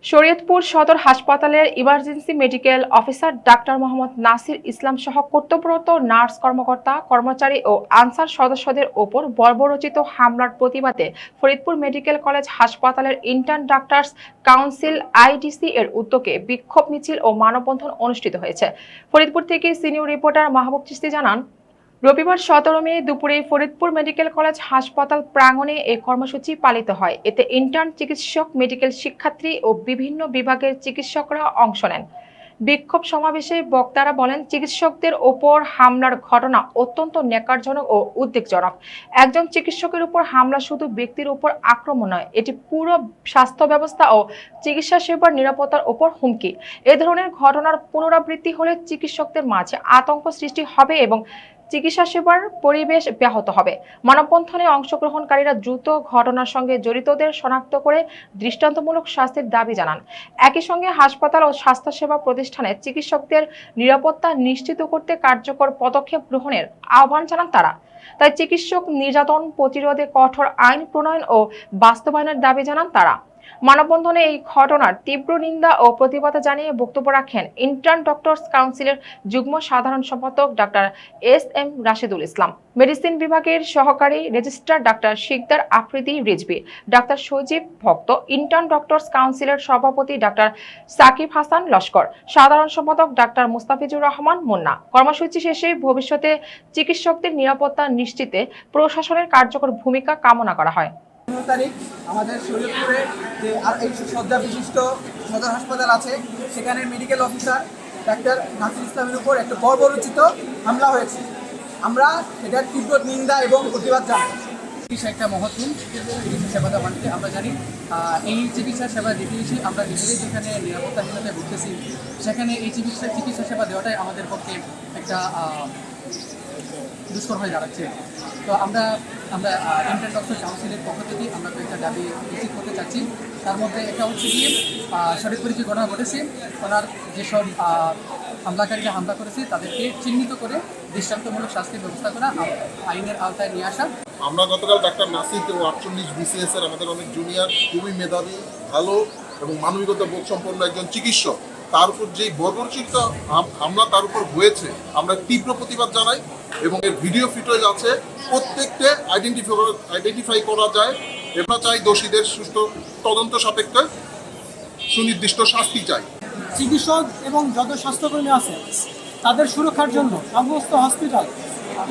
শরীয়তপুর সদর হাসপাতালের emergency medical officer ডাক্তার মোহাম্মদ নাসির ইসলাম সহ কর্তব্যরত নার্স কর্মকর্তা কর্মচারী ও আনসার সদস্যদের ওপর বর্বরচিত হামলার প্রতিবাদে ফরিদপুর মেডিকেল কলেজ হাসপাতালের ইন্টার্ন ডাক্তার্স কাউন্সিল আইডিসি এর উদ্যোগে বিক্ষোভ মিছিল ও মানববন্ধন অনুষ্ঠিত হয়েছে। ফরিদপুর থেকে সিনিয়র রিপোর্টার মাহবুব চিস্তি জানান, রবিবার 17 মে দুপুরে ফরিদপুর মেডিকেল কলেজ হাসপাতাল প্রাঙ্গণে এই কর্মসূচি পালিত হয়। এতে ইন্টার্ন চিকিৎসক, মেডিকেল শিক্ষার্থী ও বিভিন্ন বিভাগের চিকিৎসকরা অংশ নেন। বিক্ষোভ সমাবেশে বক্তারা বলেন, চিকিৎসকদের ওপর হামলার ঘটনা অত্যন্ত ন্যাক্কারজনক ও উদ্বেগজনক। একজন চিকিৎসকের উপর হামলা শুধু ব্যক্তির উপর আক্রমণ নয়, এটি পুরো স্বাস্থ্য ব্যবস্থা ও চিকিৎসা সেবার নিরাপত্তার উপর হুমকি। এ ধরনের ঘটনার পুনরাবৃত্তি হলে চিকিৎসকদের মাঝে আতঙ্ক সৃষ্টি হবে এবং চিকিৎসা সেবার পরিবেশ ব্যাহত হবে। মানববন্ধনে অংশগ্রহণকারীরা দ্রুত ঘটনার সঙ্গে জড়িতদের শনাক্ত করে দৃষ্টান্তমূলক শাস্তির দাবি জানান। একই সঙ্গে হাসপাতাল ও স্বাস্থ্যসেবা প্রতিষ্ঠানে চিকিৎসকদের নিরাপত্তা নিশ্চিত করতে কার্যকর পদক্ষেপ গ্রহণের আহ্বান জানান তারা। তাই চিকিৎসক নির্যাতন প্রতিরোধে কঠোর আইন প্রণয়ন ও বাস্তবায়নের দাবি জানান তারা। মানববন্ধনে এই ঘটনার তীব্র নিন্দা ও প্রতিবাদ জানিয়ে বক্তব্য রাখেন ইন্টার্ন ডক্টরস কাউন্সিলের যুগ্ম সাধারণ সম্পাদক ডাক্তার এস.এম. রাশেদুল ইসলাম, মেডিসিন বিভাগের সহকারী রেজিস্ট্রার ডাক্তার শিকদার আফ্রিদি রিজভী, ডাক্তার সজীব ভক্ত, ইন্টার্ন ডক্টরস কাউন্সিলের সভাপতি ডাক্তার সাকিব হাসান লস্কর, সাধারণ সম্পাদক ডাক্তার মুস্তাফিজুর রহমান মুন্না। কর্মসূচি শেষে ভবিষ্যতে চিকিৎসকদের নিরাপত্তা নিশ্চিতে প্রশাসনের কার্যকর ভূমিকা কামনা করা হয়। তারিখ আমাদের শরীয়তপুরে যে আর এই শয্যা বিশিষ্ট সদর হাসপাতাল আছে, সেখানে মেডিকেল অফিসার ডাক্তার নাসির ইসলামের উপর একটা বর্বরচিত হামলা হয়েছে। আমরা এটার তীব্র নিন্দা এবং প্রতিবাদ জানাই। চিকিৎসা একটা মহৎগুণ, চিকিৎসা সেবাটা মানুষকে আমরা জানি। এই চিকিৎসা সেবা দিতে এসে আমরা নিজেরাই যেখানে নিরাপত্তাহীনতায় ভুগতেছি, সেখানে এই চিকিৎসা সেবা দেওয়াটাই আমাদের পক্ষে একটা দুষ্কর হয়ে দাঁড়াচ্ছে। তো আমরা ইন্টার্ন ডক্টর কাউন্সিলের পক্ষ থেকে আমরা কয়েকটা দাবি নিশ্চিত করতে চাচ্ছি। তার মধ্যে একটা হচ্ছে গিয়ে শরীয়তপুরে যে ঘটনা ঘটেছে, ওনার যেসব হামলাকারীরা হামলা করেছে তাদেরকে চিহ্নিত করে দৃষ্টান্তমূলক শাস্তির ব্যবস্থা করা, আইনের আওতায় নিয়ে আসা। আমরা গতকাল ডাক্তার নাসির ও 48 BCS এর আমাদের অনেক জুনিয়র, খুবই মেধাবী, ভালো এবং মানবিকতা বোধ সম্পন্ন একজন চিকিৎসক, তার উপর যেই বর্বরচিত হামলা তার উপর হয়েছে, আমরা তীব্র প্রতিবাদ জানাই এবং এর ভিডিও ফুটেজ আছে, প্রত্যেকটা আইডেন্টিফাই করা যায়। আমরা চাই দোষীদের সুষ্ঠু তদন্ত সাপেক্ষে সুনির্দিষ্ট শাস্তি চাই। চিকিৎসক এবং যত স্বাস্থ্যকর্মী আছে তাদের সুরক্ষার জন্য সমস্ত হসপিটাল,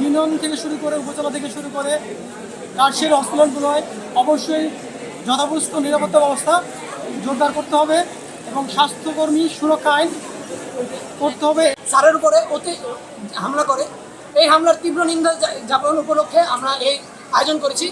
ইউনিয়ন থেকে শুরু করে উপজেলা থেকে শুরু করে কার্যের হসপিটালগুলোয় অবশ্যই যথাযথ নিরাপত্তা ব্যবস্থা জোরদার করতে হবে এবং স্বাস্থ্যকর্মী সুরক্ষা আইন করতে হবে। স্যারের উপরে হামলা করে, এই হামলার তীব্র নিন্দা জ্ঞাপন উপলক্ষে আমরা এই আয়োজন করেছি।